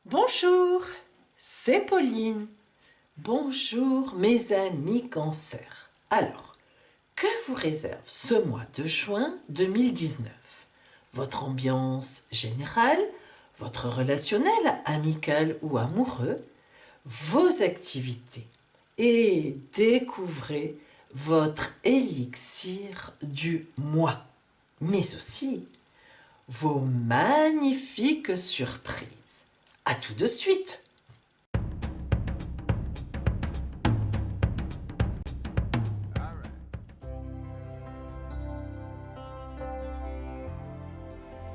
Bonjour, c'est Pauline. Bonjour mes amis Cancer. Alors, que vous réserve ce mois de juin 2019? Votre ambiance générale, votre relationnel amical ou amoureux, vos activités et découvrez votre élixir du mois, mais aussi vos magnifiques surprises. À tout de suite!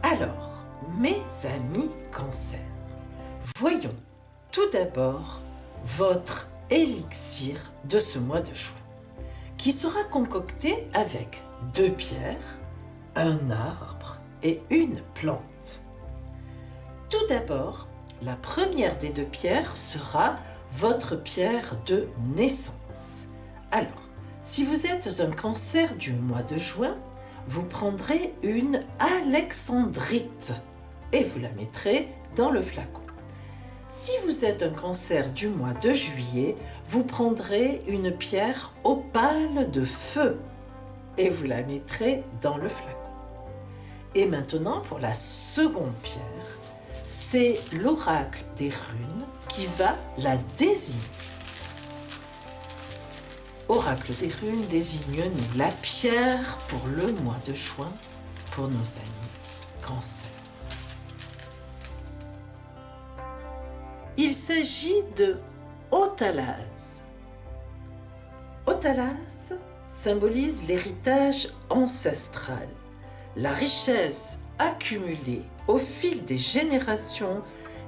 Alors, mes amis Cancer, voyons tout d'abord votre élixir de ce mois de juin, qui sera concocté avec 2 pierres, un arbre et une plante. Tout d'abord, la première des 2 pierres sera votre pierre de naissance. Alors, si vous êtes un Cancer du mois de juin, vous prendrez une alexandrite et vous la mettrez dans le flacon. Si vous êtes un Cancer du mois de juillet, vous prendrez une pierre opale de feu et vous la mettrez dans le flacon. Et maintenant, pour la seconde pierre, c'est l'oracle des runes qui va la désigner. Oracle des runes désigne la pierre pour le mois de juin pour nos amis Cancer. Il s'agit de Otalase. Otalase symbolise l'héritage ancestral, la richesse accumulée au fil des générations,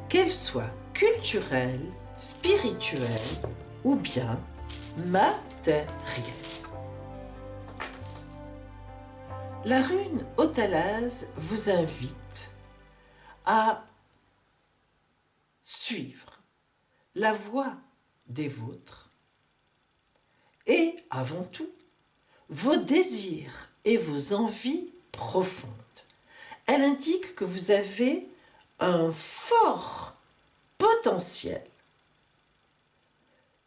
qu'elle soit culturelle, spirituelle ou bien matérielle. La rune Otalase vous invite à suivre la voie des vôtres et, avant tout, vos désirs et vos envies profondes. Elle indique que vous avez un fort potentiel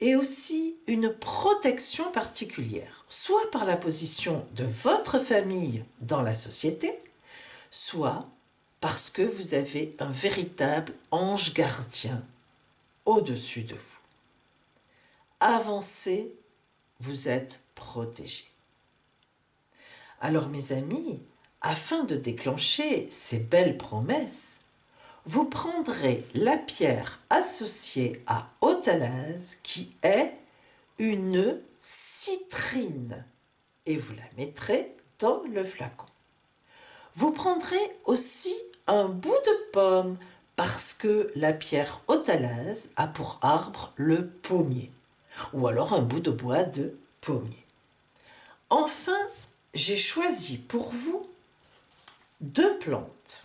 et aussi une protection particulière, soit par la position de votre famille dans la société, soit parce que vous avez un véritable ange gardien au-dessus de vous. Avancez, vous êtes protégés. Alors mes amis, afin de déclencher ces belles promesses, vous prendrez la pierre associée à Otalase qui est une citrine et vous la mettrez dans le flacon. Vous prendrez aussi un bout de pomme parce que la pierre Otalase a pour arbre le pommier ou alors un bout de bois de pommier. Enfin, j'ai choisi pour vous 2 plantes.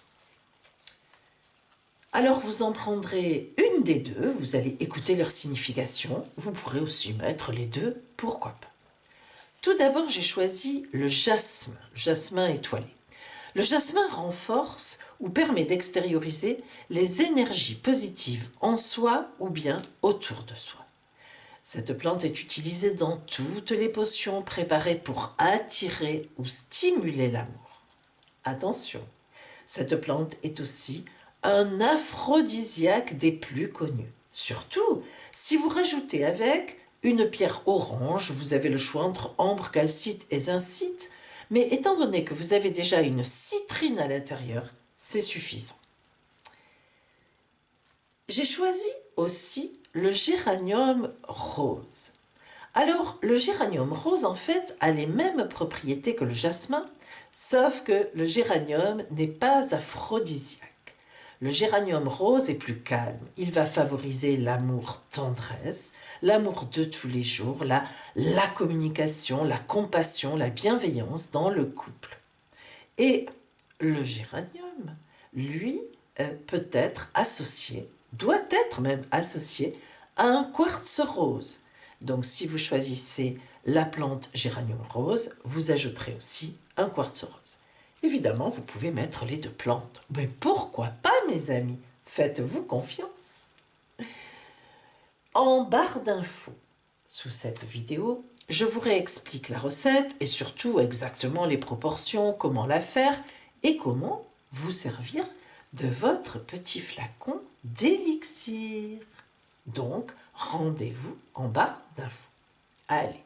Alors vous en prendrez une des 2, vous allez écouter leur signification, vous pourrez aussi mettre les 2, pourquoi pas. Tout d'abord, j'ai choisi le jasmin étoilé. Le jasmin renforce ou permet d'extérioriser les énergies positives en soi ou bien autour de soi. Cette plante est utilisée dans toutes les potions préparées pour attirer ou stimuler l'amour. Attention, cette plante est aussi un aphrodisiaque des plus connus. Surtout, si vous rajoutez avec une pierre orange, vous avez le choix entre ambre, calcite et zincite, mais étant donné que vous avez déjà une citrine à l'intérieur, c'est suffisant. J'ai choisi aussi le géranium rose. Alors, le géranium rose, en fait, a les mêmes propriétés que le jasmin, sauf que le géranium n'est pas aphrodisiaque. Le géranium rose est plus calme. Il va favoriser l'amour tendresse, l'amour de tous les jours, la communication, la compassion, la bienveillance dans le couple. Et le géranium, lui, peut être associé, doit être même associé à un quartz rose. Donc si vous choisissez la plante géranium rose, vous ajouterez aussi un quartz rose. Évidemment, vous pouvez mettre les 2 plantes. Mais pourquoi pas, mes amis? Faites-vous confiance. En barre d'infos, sous cette vidéo, je vous réexplique la recette et surtout exactement les proportions, comment la faire et comment vous servir de votre petit flacon d'élixir. Donc, rendez-vous en barre d'infos. Allez.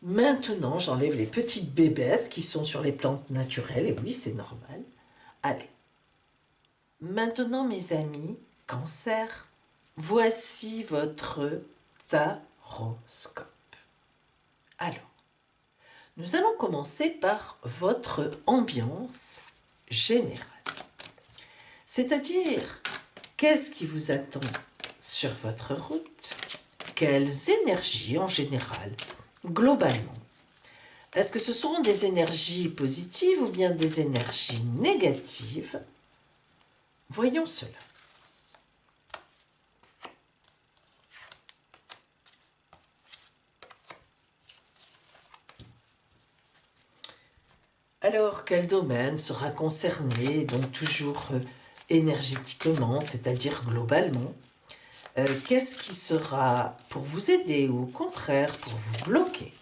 Maintenant, j'enlève les petites bébêtes qui sont sur les plantes naturelles. Et oui, c'est normal. Allez. Maintenant, mes amis, Cancer, voici votre taroscope. Alors, nous allons commencer par votre ambiance générale. C'est-à-dire, qu'est-ce qui vous attend sur votre route? Quelles énergies en général, globalement? Est-ce que ce sont des énergies positives ou bien des énergies négatives? Voyons cela. Alors, quel domaine sera concerné, donc toujours énergétiquement, c'est-à-dire globalement? Qu'est-ce qui sera pour vous aider ou au contraire pour vous bloquer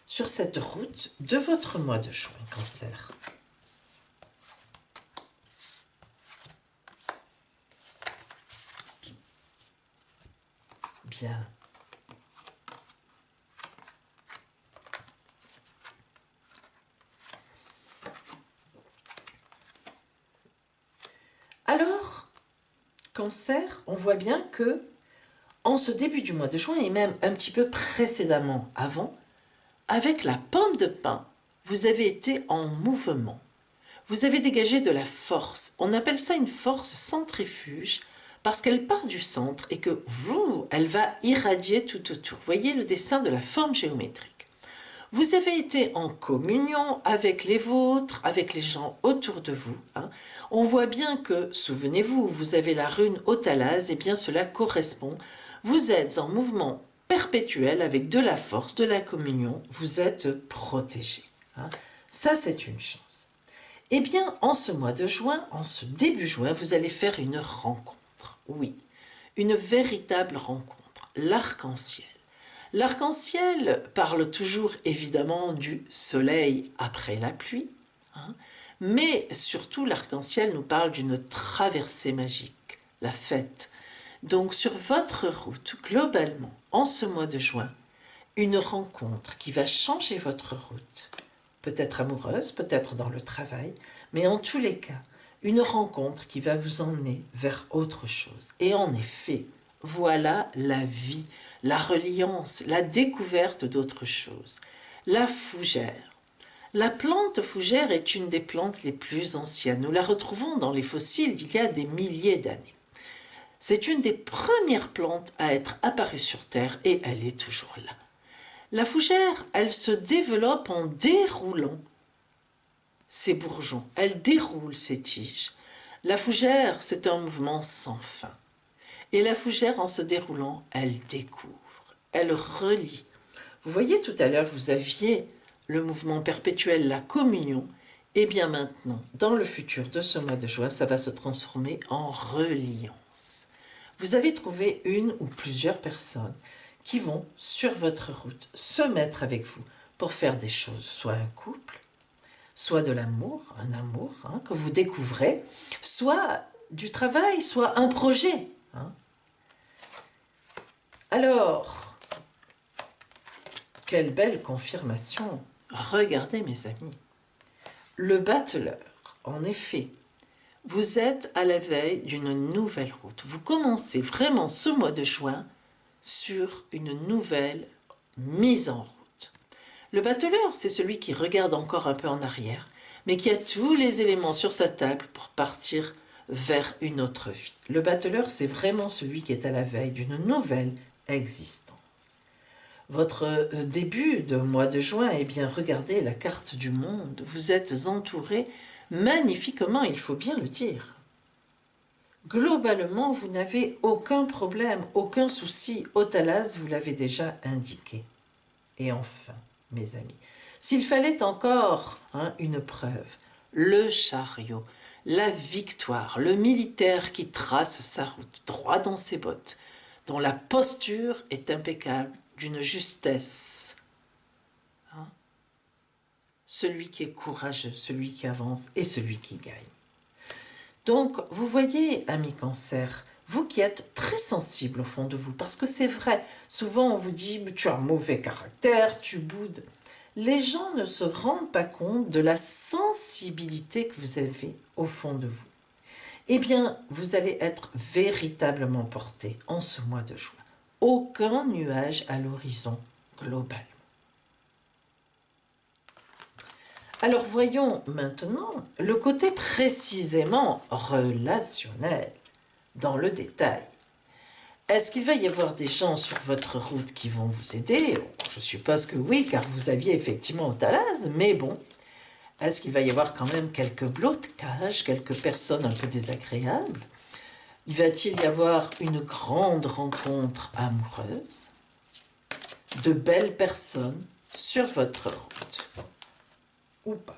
sur cette route de votre mois de juin, Cancer? Bien. Alors, Cancer, on voit bien que en ce début du mois de juin et même un petit peu précédemment avant, avec la pomme de pin, vous avez été en mouvement. Vous avez dégagé de la force. On appelle ça une force centrifuge parce qu'elle part du centre et que elle va irradier tout autour. Voyez le dessin de la forme géométrique. Vous avez été en communion avec les vôtres, avec les gens autour de vous. On voit bien que, souvenez-vous, vous avez la rune Autalase, et bien cela correspond. Vous êtes en mouvement perpétuel avec de la force, de la communion. Vous êtes protégé. Ça, c'est une chose. Eh bien, en ce mois de juin, en ce début juin, vous allez faire une rencontre. Oui, une véritable rencontre. L'arc-en-ciel. L'arc-en-ciel parle toujours évidemment du soleil après la pluie, mais surtout l'arc-en-ciel nous parle d'une traversée magique, la fête. Donc sur votre route, globalement, en ce mois de juin, une rencontre qui va changer votre route, peut-être amoureuse, peut-être dans le travail, mais en tous les cas, une rencontre qui va vous emmener vers autre chose. Et en effet, voilà la vie, la reliance, la découverte d'autre chose. La fougère. La plante fougère est une des plantes les plus anciennes. Nous la retrouvons dans les fossiles d'il y a des milliers d'années. C'est une des premières plantes à être apparue sur Terre et elle est toujours là. La fougère, elle se développe en déroulant ses bourgeons. Elle déroule ses tiges. La fougère, c'est un mouvement sans fin. Et la fougère, en se déroulant, elle découvre, elle relie. Vous voyez tout à l'heure, vous aviez le mouvement perpétuel, la communion. Et bien maintenant, dans le futur de ce mois de juin, ça va se transformer en reliance. Vous allez trouver une ou plusieurs personnes qui vont, sur votre route, se mettre avec vous pour faire des choses, soit un couple, soit de l'amour, un amour que vous découvrez, soit du travail, soit un projet. Alors, quelle belle confirmation! Regardez mes amis, le battleur, en effet, vous êtes à la veille d'une nouvelle route. Vous commencez vraiment ce mois de juin sur une nouvelle mise en route. Le battleur, c'est celui qui regarde encore un peu en arrière, mais qui a tous les éléments sur sa table pour partir vers une autre vie. Le battleur, c'est vraiment celui qui est à la veille d'une nouvelle existence. Votre début de mois de juin, eh bien, regardez la carte du monde. Vous êtes entouré magnifiquement, il faut bien le dire. Globalement, vous n'avez aucun problème, aucun souci. Autalase, vous l'avez déjà indiqué. Et enfin, mes amis, s'il fallait encore une preuve, le chariot. la victoire, le militaire qui trace sa route, droit dans ses bottes, dont la posture est impeccable, d'une justesse. Hein? Celui qui est courageux, celui qui avance et celui qui gagne. Donc, vous voyez, ami Cancer, vous qui êtes très sensible au fond de vous, parce que c'est vrai, souvent on vous dit « tu as un mauvais caractère, tu boudes ». Les gens ne se rendent pas compte de la sensibilité que vous avez au fond de vous. Eh bien, vous allez être véritablement porté en ce mois de juin. Aucun nuage à l'horizon global. Alors voyons maintenant le côté précisément relationnel, dans le détail. Est-ce qu'il va y avoir des gens sur votre route qui vont vous aider? Je suppose que oui, car vous aviez effectivement Thalaz, mais bon, est-ce qu'il va y avoir quand même quelques blocages, quelques personnes un peu désagréables? Va-t-il y avoir une grande rencontre amoureuse? De belles personnes sur votre route? Ou pas?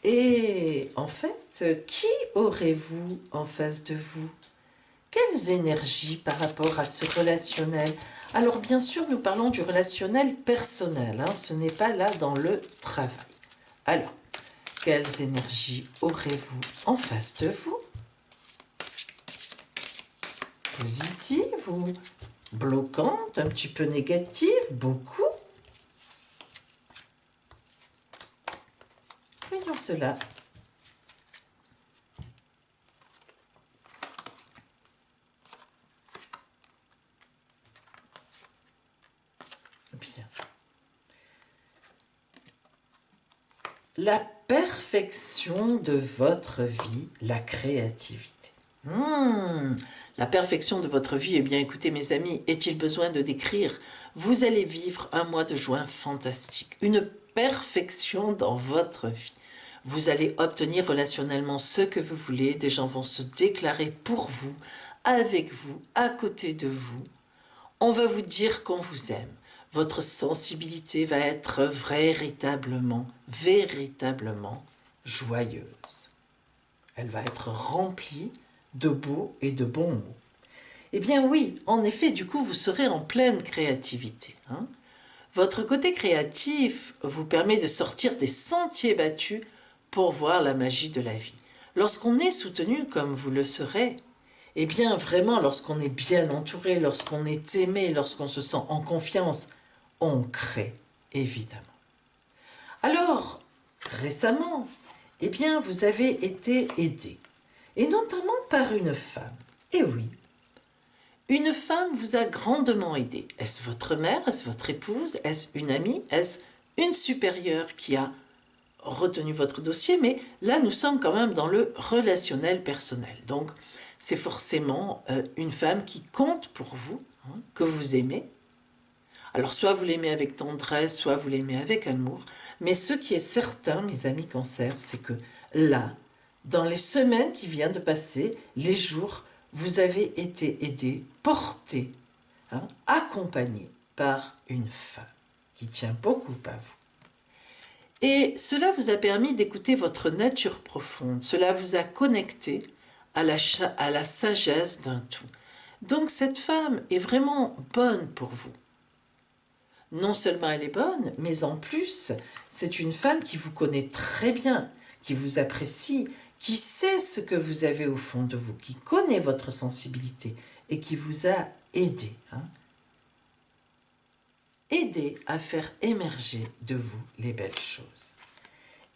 Et en fait, qui aurez-vous en face de vous? Quelles énergies par rapport à ce relationnel? Alors bien sûr, nous parlons du relationnel personnel, hein, ce n'est pas là dans le travail. Alors, quelles énergies aurez-vous en face de vous? Positives ou bloquantes, un petit peu négatives, beaucoup? Voyons cela. Bien. La perfection de votre vie, la créativité. La perfection de votre vie, eh bien écoutez mes amis, est-il besoin de décrire? Vous allez vivre un mois de juin fantastique, une perfection dans votre vie. Vous allez obtenir relationnellement ce que vous voulez, des gens vont se déclarer pour vous, avec vous, à côté de vous. On va vous dire qu'on vous aime. Votre sensibilité va être véritablement joyeuse. Elle va être remplie de beaux et de bons mots. Eh bien oui, en effet, du coup, vous serez en pleine créativité. Hein. Votre côté créatif vous permet de sortir des sentiers battus pour voir la magie de la vie. Lorsqu'on est soutenu comme vous le serez, eh bien vraiment, lorsqu'on est bien entouré, lorsqu'on est aimé, lorsqu'on se sent en confiance, on crée, évidemment. Alors, récemment, eh bien, vous avez été aidé, et notamment par une femme. Eh oui, une femme vous a grandement aidé. Est-ce votre mère? Est-ce votre épouse? Est-ce une amie? Est-ce une supérieure qui a retenu votre dossier? Mais là, nous sommes quand même dans le relationnel personnel. Donc, c'est forcément une femme qui compte pour vous, hein, que vous aimez. Alors, soit vous l'aimez avec tendresse, soit vous l'aimez avec amour. Mais ce qui est certain, mes amis Cancer, c'est que là, dans les semaines qui viennent de passer, les jours, vous avez été aidé, porté, hein, accompagné par une femme qui tient beaucoup à vous. Et cela vous a permis d'écouter votre nature profonde. Cela vous a connecté à la sagesse d'un tout. Donc cette femme est vraiment bonne pour vous. Non seulement elle est bonne, mais en plus, c'est une femme qui vous connaît très bien, qui vous apprécie, qui sait ce que vous avez au fond de vous, qui connaît votre sensibilité et qui vous a aidé. Hein. Aidé à faire émerger de vous les belles choses.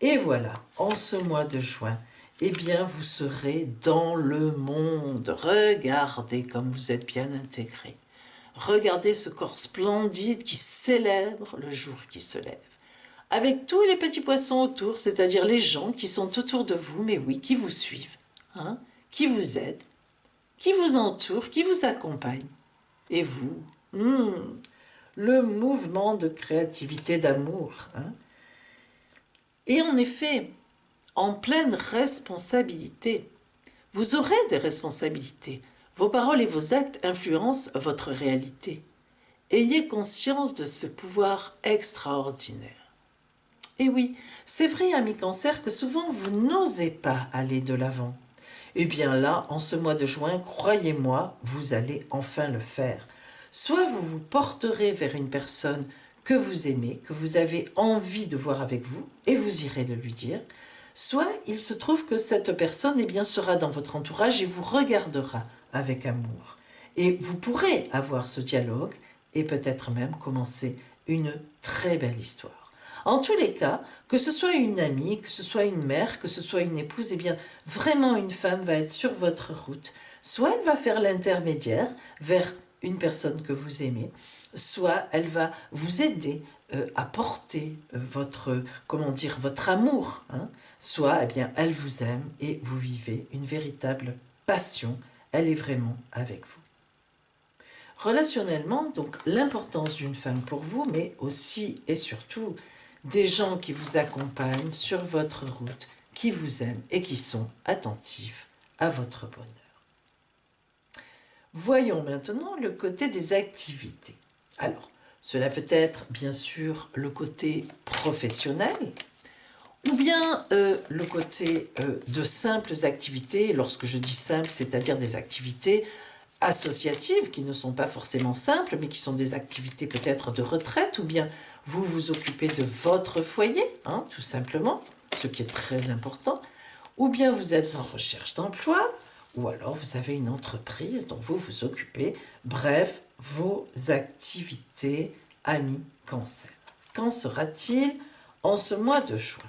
Et voilà, en ce mois de juin, eh bien, vous serez dans le monde. Regardez comme vous êtes bien intégré. Regardez ce corps splendide qui célèbre le jour qui se lève. Avec tous les petits poissons autour, c'est-à-dire les gens qui sont autour de vous, mais oui, qui vous suivent, hein, qui vous aident, qui vous entourent, qui vous accompagnent. Et vous, le mouvement de créativité, d'amour. Hein. Et en effet, en pleine responsabilité, vous aurez des responsabilités. Vos paroles et vos actes influencent votre réalité. Ayez conscience de ce pouvoir extraordinaire. Et oui, c'est vrai, amis Cancer, que souvent vous n'osez pas aller de l'avant. Eh bien là, en ce mois de juin, croyez-moi, vous allez enfin le faire. Soit vous vous porterez vers une personne que vous aimez, que vous avez envie de voir avec vous, et vous irez le lui dire, soit il se trouve que cette personne eh bien, sera dans votre entourage et vous regardera avec amour. Et vous pourrez avoir ce dialogue et peut-être même commencer une très belle histoire. En tous les cas, que ce soit une amie, que ce soit une mère, que ce soit une épouse, eh bien, vraiment une femme va être sur votre route. Soit elle va faire l'intermédiaire vers une personne que vous aimez, soit elle va vous aider à porter votre, comment dire, votre amour, hein. Soit eh bien, elle vous aime et vous vivez une véritable passion, elle est vraiment avec vous. Relationnellement, donc l'importance d'une femme pour vous, mais aussi et surtout des gens qui vous accompagnent sur votre route, qui vous aiment et qui sont attentifs à votre bonheur. Voyons maintenant le côté des activités. Alors, cela peut être bien sûr le côté professionnel, ou bien le côté de simples activités. Lorsque je dis simples, c'est-à-dire des activités associatives qui ne sont pas forcément simples, mais qui sont des activités peut-être de retraite, ou bien vous vous occupez de votre foyer, hein, tout simplement, ce qui est très important, ou bien vous êtes en recherche d'emploi, ou alors vous avez une entreprise dont vous vous occupez. Bref, vos activités, amis Cancer. Qu'en sera-t-il en ce mois de juin?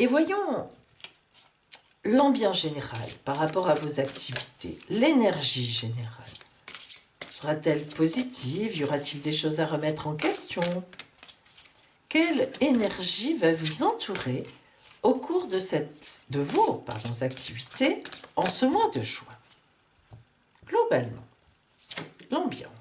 Et voyons l'ambiance générale par rapport à vos activités, l'énergie générale. Sera-t-elle positive? Y aura-t-il des choses à remettre en question? Quelle énergie va vous entourer au cours de vos activités en ce mois de juin? Globalement, l'ambiance.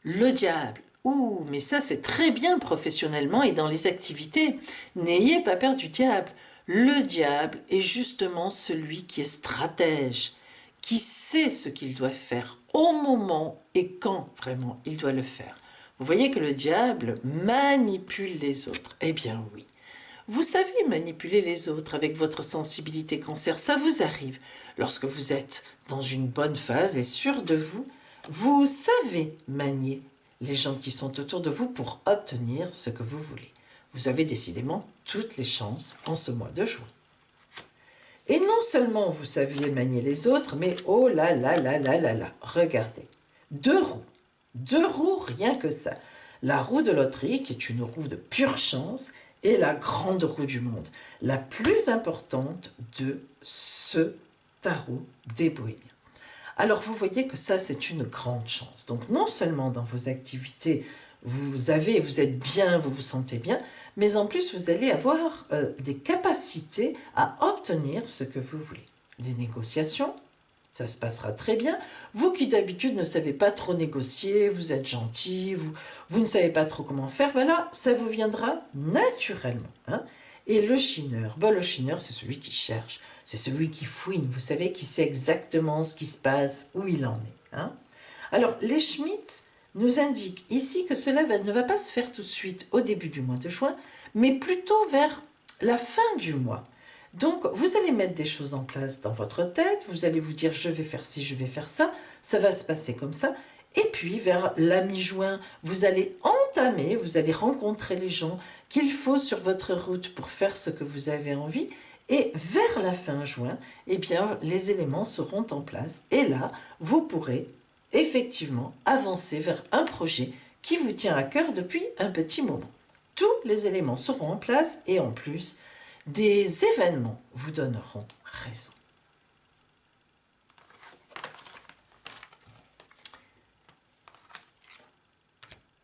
Le diable. Ouh, mais ça c'est très bien professionnellement et dans les activités. N'ayez pas peur du diable. Le diable est justement celui qui est stratège, qui sait ce qu'il doit faire au moment et quand vraiment il doit le faire. Vous voyez que le diable manipule les autres. Eh bien oui. Vous savez manipuler les autres avec votre sensibilité Cancer, ça vous arrive. Lorsque vous êtes dans une bonne phase et sûr de vous, vous savez manier les gens qui sont autour de vous pour obtenir ce que vous voulez. Vous avez décidément toutes les chances en ce mois de juin. Et non seulement vous saviez manier les autres, mais oh là là là là là là, regardez. Deux roues, rien que ça. La roue de loterie, qui est une roue de pure chance, et la grande roue du monde, la plus importante de ce tarot des Bohémiens. Alors vous voyez que ça c'est une grande chance. Donc non seulement dans vos activités vous êtes bien, vous vous sentez bien, mais en plus vous allez avoir des capacités à obtenir ce que vous voulez. Des négociations, ça se passera très bien. Vous qui d'habitude ne savez pas trop négocier, vous êtes gentil, vous ne savez pas trop comment faire, ben là ça vous viendra naturellement, hein. Et le chineur, le chineur c'est celui qui cherche, c'est celui qui fouine, vous savez, qui sait exactement ce qui se passe, où il en est, hein. Alors les Schmitt nous indiquent ici que cela ne va pas se faire tout de suite au début du mois de juin, mais plutôt vers la fin du mois. Donc vous allez mettre des choses en place dans votre tête, vous allez vous dire je vais faire ci, je vais faire ça, ça va se passer comme ça. Et puis, vers la mi-juin, vous allez entamer, vous allez rencontrer les gens qu'il faut sur votre route pour faire ce que vous avez envie. Et vers la fin juin, eh bien, les éléments seront en place. Et là, vous pourrez effectivement avancer vers un projet qui vous tient à cœur depuis un petit moment. Tous les éléments seront en place et en plus, des événements vous donneront raison.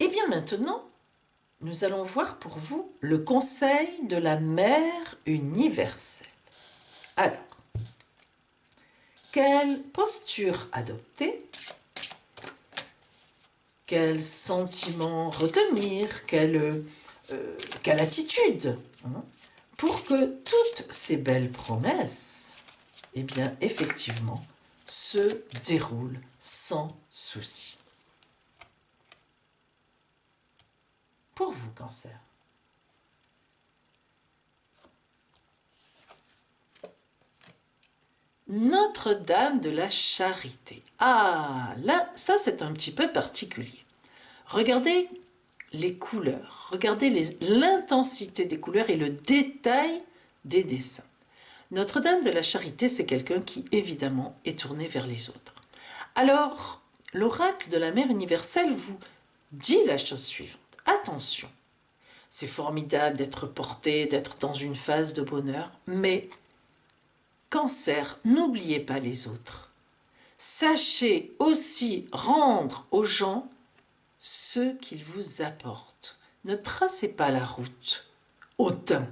Eh bien, bien maintenant, nous allons voir pour vous le conseil de la Mère universelle. Alors, quelle posture adopter? Quel sentiment retenir? Quelle attitude, hein, pour que toutes ces belles promesses, eh bien, effectivement, se déroulent sans souci. Pour vous, Cancer. Notre-Dame de la Charité. Ah, là, ça c'est un petit peu particulier. Regardez les couleurs, regardez l'intensité des couleurs et le détail des dessins. Notre-Dame de la Charité, c'est quelqu'un qui, évidemment, est tourné vers les autres. Alors, l'oracle de la Mère universelle vous dit la chose suivante. Attention, c'est formidable d'être porté, d'être dans une phase de bonheur, mais Cancer, n'oubliez pas les autres. Sachez aussi rendre aux gens ce qu'ils vous apportent. Ne tracez pas la route hautain.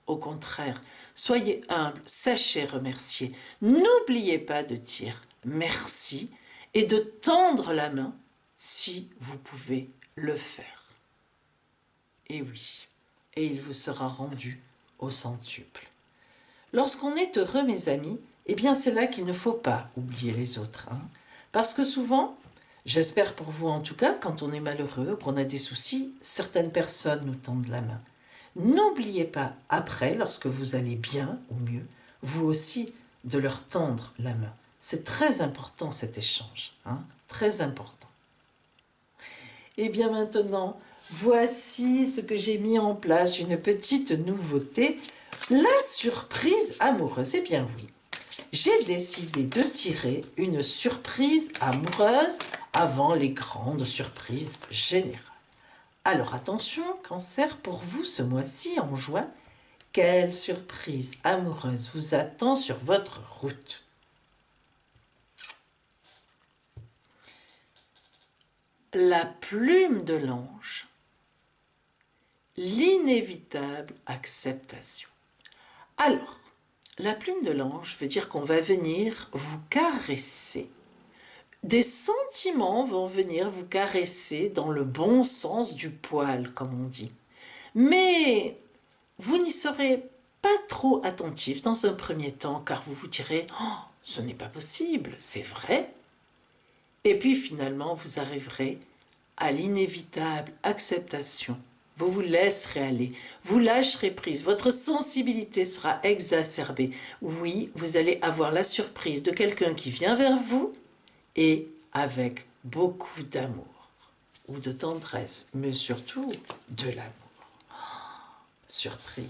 Au contraire, soyez humble, sachez remercier. N'oubliez pas de dire merci et de tendre la main si vous pouvez le faire. Et oui, et il vous sera rendu au centuple. Lorsqu'on est heureux, mes amis, eh bien c'est là qu'il ne faut pas oublier les autres. Hein, parce que souvent, j'espère pour vous en tout cas, quand on est malheureux, qu'on a des soucis, certaines personnes nous tendent la main. N'oubliez pas, après, lorsque vous allez bien ou mieux, vous aussi, de leur tendre la main. C'est très important cet échange, hein, très important. Et bien maintenant, voici ce que j'ai mis en place, une petite nouveauté, la surprise amoureuse. Eh bien oui, j'ai décidé de tirer une surprise amoureuse avant les grandes surprises générales. Alors attention, Cancer, pour vous ce mois-ci, en juin, quelle surprise amoureuse vous attend sur votre route? La plume de l'ange, l'inévitable acceptation. Alors, la plume de l'ange veut dire qu'on va venir vous caresser. Des sentiments vont venir vous caresser dans le bon sens du poil, comme on dit. Mais vous n'y serez pas trop attentif dans un premier temps, car vous vous direz « Oh, ce n'est pas possible, c'est vrai ». Et puis finalement, vous arriverez à l'inévitable acceptation. Vous vous laisserez aller, vous lâcherez prise, votre sensibilité sera exacerbée. Oui, vous allez avoir la surprise de quelqu'un qui vient vers vous et avec beaucoup d'amour ou de tendresse, mais surtout de l'amour. Oh, surprise.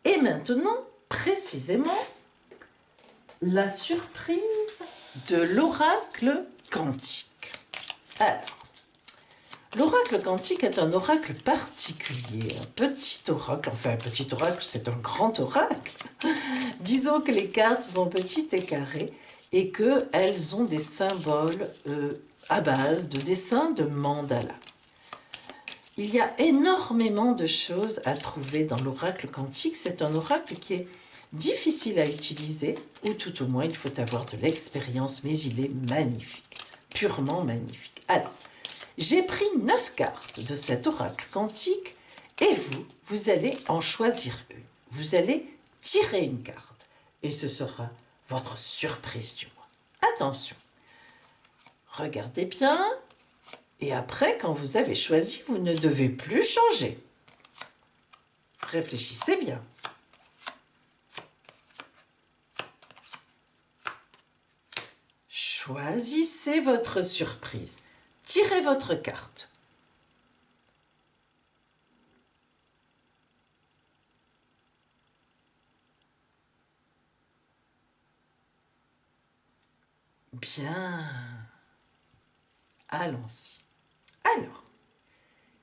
Et maintenant, précisément, la surprise de l'oracle quantique. Alors, l'oracle quantique est un oracle particulier, un petit oracle, enfin un petit oracle, c'est un grand oracle. Disons que les cartes sont petites et carrées et qu'elles ont des symboles à base de dessins de mandala. Il y a énormément de choses à trouver dans l'oracle quantique. C'est un oracle qui est difficile à utiliser, ou tout au moins il faut avoir de l'expérience, mais il est magnifique, purement magnifique. Alors, j'ai pris 9 cartes de cet oracle quantique et vous allez en choisir une. Vous allez tirer une carte et ce sera votre surprise du mois. Attention, regardez bien et après, quand vous avez choisi, vous ne devez plus changer. Réfléchissez bien. Choisissez votre surprise. Tirez votre carte. Bien. Allons-y. Alors,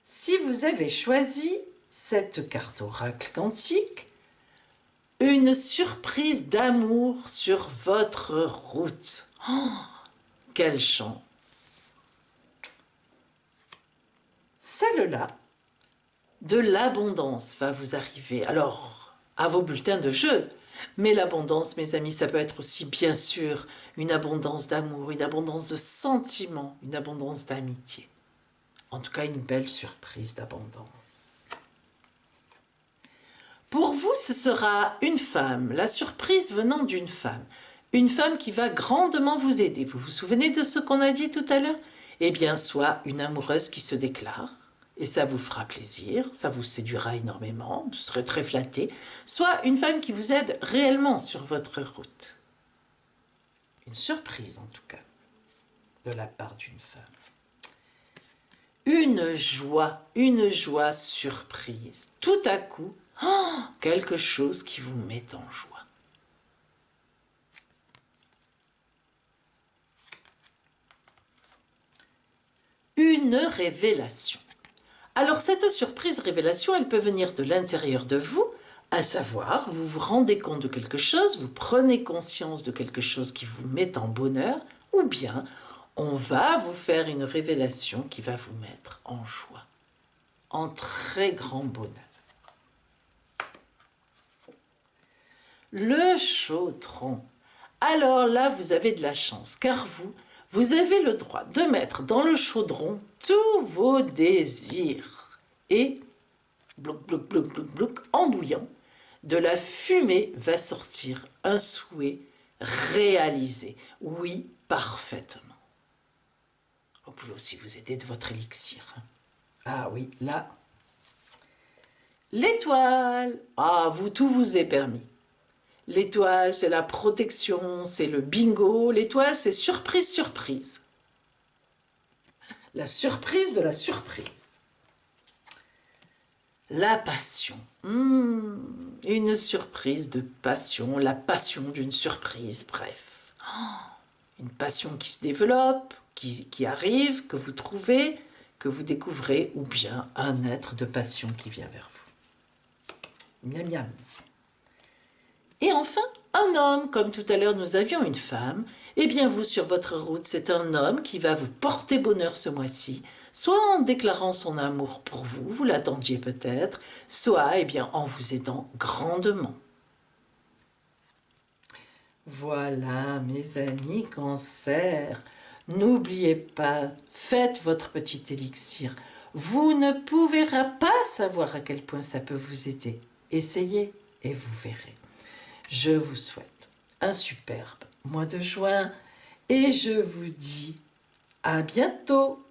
si vous avez choisi cette carte oracle quantique, une surprise d'amour sur votre route. Oh, quelle chance! celle-là, de l'abondance va vous arriver. Alors, à vos bulletins de jeu. Mais l'abondance, mes amis, ça peut être aussi, bien sûr, une abondance d'amour, une abondance de sentiments, une abondance d'amitié. En tout cas, une belle surprise d'abondance. Pour vous, ce sera une femme, la surprise venant d'une femme. Une femme qui va grandement vous aider. Vous vous souvenez de ce qu'on a dit tout à l'heure? Eh bien, soit une amoureuse qui se déclare, et ça vous fera plaisir, ça vous séduira énormément, vous serez très flatté, soit une femme qui vous aide réellement sur votre route. Une surprise en tout cas, de la part d'une femme. Une joie surprise. Tout à coup, quelque chose qui vous met en joie. Une révélation. Alors cette surprise révélation, elle peut venir de l'intérieur de vous, à savoir, vous vous rendez compte de quelque chose, vous prenez conscience de quelque chose qui vous met en bonheur, ou bien on va vous faire une révélation qui va vous mettre en joie, en très grand bonheur. Le chaudron. Alors là, vous avez de la chance, car vous avez le droit de mettre dans le chaudron tous vos désirs. Et, bloc, bloc, bloc, bloc, bloc, en bouillant, de la fumée va sortir un souhait réalisé. Oui, parfaitement. Vous pouvez aussi vous aider de votre élixir. Ah oui, là. L'étoile. Ah, tout vous est permis. L'étoile, c'est la protection, c'est le bingo. L'étoile, c'est surprise, surprise. La surprise de la surprise. La passion. Une surprise de passion, la passion d'une surprise, bref. Une passion qui se développe, qui arrive, que vous trouvez, que vous découvrez, ou bien un être de passion qui vient vers vous. Miam miam. Et enfin, un homme, comme tout à l'heure nous avions une femme, eh bien vous sur votre route, c'est un homme qui va vous porter bonheur ce mois-ci, soit en déclarant son amour pour vous, vous l'attendiez peut-être, soit eh bien, en vous aidant grandement. Voilà mes amis Cancer, n'oubliez pas, faites votre petit élixir. Vous ne pouvez pas savoir à quel point ça peut vous aider. Essayez et vous verrez. Je vous souhaite un superbe mois de juin et je vous dis à bientôt.